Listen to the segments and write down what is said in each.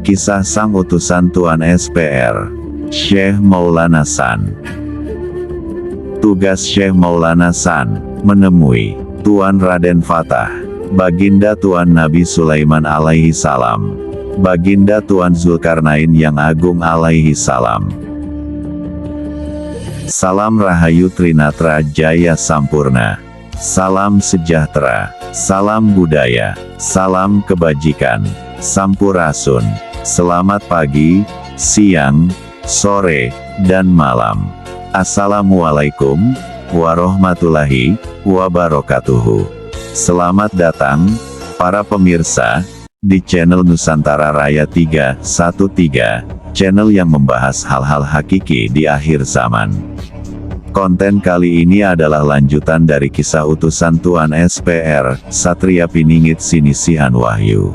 Kisah sang utusan Tuan SPR, Syekh Maulana San. Tugas Syekh Maulana San, menemui Tuan Raden Fatah, Baginda Tuan Nabi Sulaiman alaihi salam, Baginda Tuan Zulkarnain yang agung alaihi salam. Salam Rahayu Trinatra Jaya Sampurna, salam sejahtera, salam budaya, salam kebajikan, sampurasun. Selamat pagi, siang, sore, dan malam. Assalamualaikum warahmatullahi wabarakatuh. Selamat datang, para pemirsa, di channel Nusantara Raya 313, channel yang membahas hal-hal hakiki di akhir zaman. Konten kali ini adalah lanjutan dari kisah utusan Tuan SPR, Satria Piningit Sinisihan Wahyu.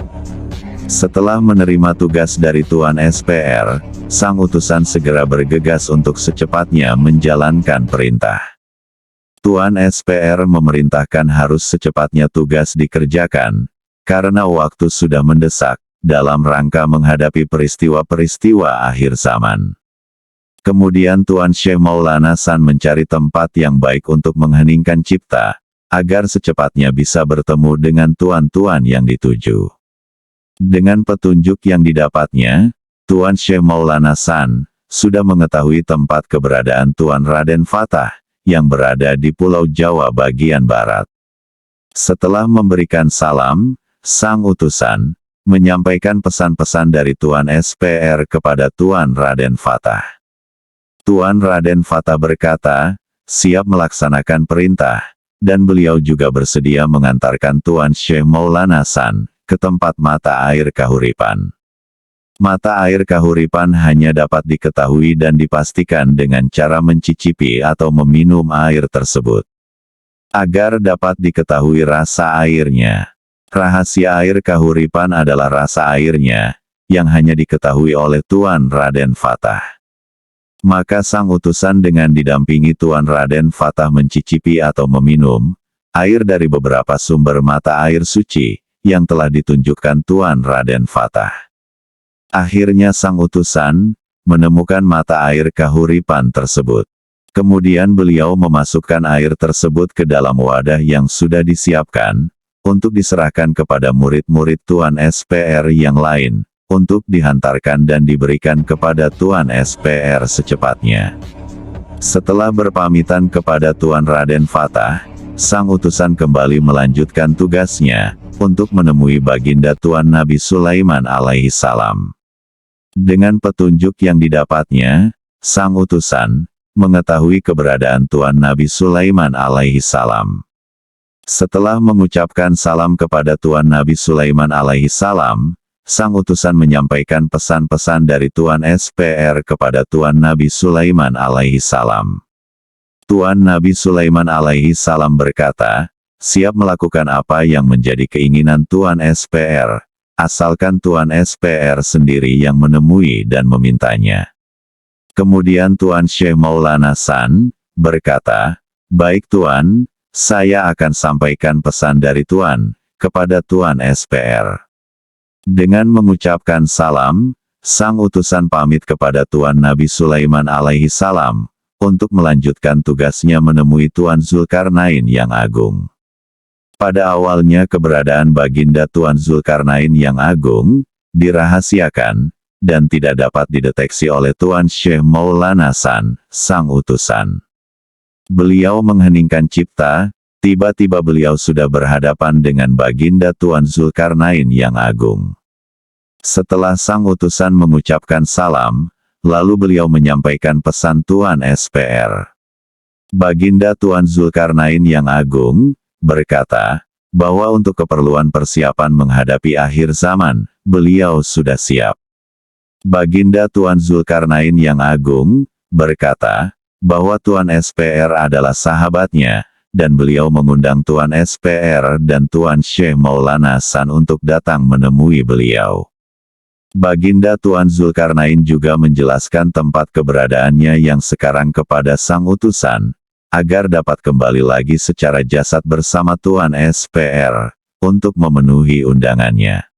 Setelah menerima tugas dari Tuan SPR, sang utusan segera bergegas untuk secepatnya menjalankan perintah. Tuan SPR memerintahkan harus secepatnya tugas dikerjakan, karena waktu sudah mendesak, dalam rangka menghadapi peristiwa-peristiwa akhir zaman. Kemudian Tuan Syekh Maulana San mencari tempat yang baik untuk mengheningkan cipta, agar secepatnya bisa bertemu dengan tuan-tuan yang dituju. Dengan petunjuk yang didapatnya, Tuan Syekh Maulana San sudah mengetahui tempat keberadaan Tuan Raden Fatah, yang berada di Pulau Jawa bagian barat. Setelah memberikan salam, sang utusan menyampaikan pesan-pesan dari Tuan SPR kepada Tuan Raden Fatah. Tuan Raden Fatah berkata, siap melaksanakan perintah, dan beliau juga bersedia mengantarkan Tuan Syekh Maulana San ke tempat mata air kahuripan. Mata air kahuripan hanya dapat diketahui dan dipastikan dengan cara mencicipi atau meminum air tersebut. Agar dapat diketahui rasa airnya. Rahasia air kahuripan adalah rasa airnya, yang hanya diketahui oleh Tuan Raden Fatah. Maka sang utusan dengan didampingi Tuan Raden Fatah mencicipi atau meminum air dari beberapa sumber mata air suci, yang telah ditunjukkan Tuan Raden Fatah. Akhirnya sang utusan menemukan mata air kahuripan tersebut. Kemudian beliau memasukkan air tersebut ke dalam wadah yang sudah disiapkan, untuk diserahkan kepada murid-murid Tuan SPR yang lain, untuk dihantarkan dan diberikan kepada Tuan SPR secepatnya. Setelah berpamitan kepada Tuan Raden Fatah, sang utusan kembali melanjutkan tugasnya, untuk menemui Baginda Tuan Nabi Sulaiman alaihi salam. Dengan petunjuk yang didapatnya, sang utusan mengetahui keberadaan Tuan Nabi Sulaiman alaihi salam. Setelah mengucapkan salam kepada Tuan Nabi Sulaiman alaihi salam, sang utusan menyampaikan pesan-pesan dari Tuan SPR kepada Tuan Nabi Sulaiman alaihi salam. Tuan Nabi Sulaiman alaihi salam berkata, siap melakukan apa yang menjadi keinginan Tuan SPR, asalkan Tuan SPR sendiri yang menemui dan memintanya. Kemudian Tuan Syekh Maulana San berkata, baik Tuan, saya akan sampaikan pesan dari Tuan kepada Tuan SPR. Dengan mengucapkan salam, sang utusan pamit kepada Tuan Nabi Sulaiman alaihi salam, untuk melanjutkan tugasnya menemui Tuan Zulkarnain yang agung. Pada awalnya keberadaan Baginda Tuan Zulkarnain yang agung dirahasiakan, dan tidak dapat dideteksi oleh Tuan Syekh Maulana San, sang utusan. Beliau mengheningkan cipta, tiba-tiba beliau sudah berhadapan dengan Baginda Tuan Zulkarnain yang agung. Setelah sang utusan mengucapkan salam, lalu beliau menyampaikan pesan Tuan SPR. Baginda Tuan Zulkarnain yang agung berkata, bahwa untuk keperluan persiapan menghadapi akhir zaman, beliau sudah siap. Baginda Tuan Zulkarnain yang agung berkata, bahwa Tuan SPR adalah sahabatnya, dan beliau mengundang Tuan SPR dan Tuan Syekh Maulana San untuk datang menemui beliau. Baginda Tuan Zulkarnain juga menjelaskan tempat keberadaannya yang sekarang kepada sang utusan, agar dapat kembali lagi secara jasad bersama Tuan SPR, untuk memenuhi undangannya.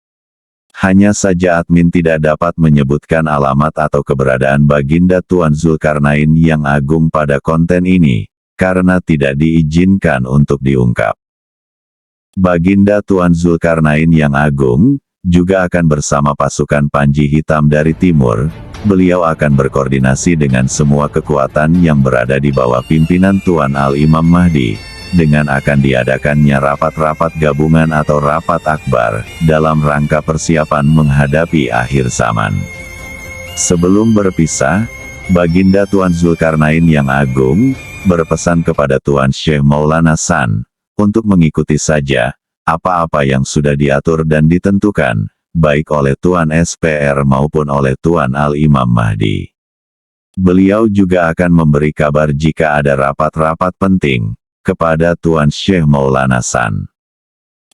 Hanya saja admin tidak dapat menyebutkan alamat atau keberadaan Baginda Tuan Zulkarnain yang agung pada konten ini, karena tidak diizinkan untuk diungkap. Baginda Tuan Zulkarnain yang agung, juga akan bersama pasukan Panji Hitam dari timur. Beliau akan berkoordinasi dengan semua kekuatan yang berada di bawah pimpinan Tuan Al-Imam Mahdi, dengan akan diadakannya rapat-rapat gabungan atau rapat akbar, dalam rangka persiapan menghadapi akhir zaman. Sebelum berpisah, Baginda Tuan Zulkarnain yang agung, berpesan kepada Tuan Syekh Maulana San, untuk mengikuti saja, apa-apa yang sudah diatur dan ditentukan, baik oleh Tuan SPR maupun oleh Tuan Al-Imam Mahdi. Beliau juga akan memberi kabar jika ada rapat-rapat penting, kepada Tuan Syekh Maulana San.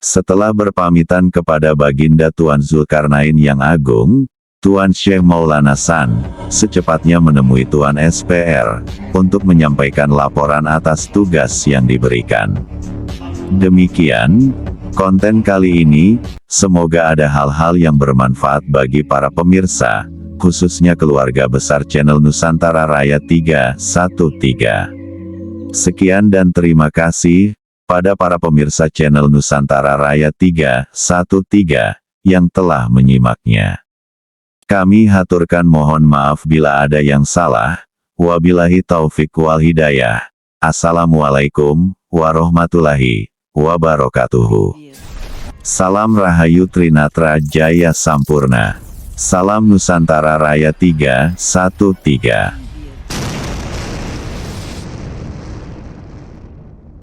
Setelah berpamitan kepada Baginda Tuan Zulkarnain yang agung, Tuan Syekh Maulana San, secepatnya menemui Tuan SPR, untuk menyampaikan laporan atas tugas yang diberikan. Demikian, konten kali ini, semoga ada hal-hal yang bermanfaat bagi para pemirsa, khususnya keluarga besar channel Nusantara Raya 313. Sekian dan terima kasih, pada para pemirsa channel Nusantara Raya 313, yang telah menyimaknya. Kami haturkan mohon maaf bila ada yang salah, wabillahi taufik wal hidayah. Assalamualaikum warahmatullahi wabarakatuh. Salam Rahayu Trinatra Jaya Sampurna. Salam Nusantara Raya 313.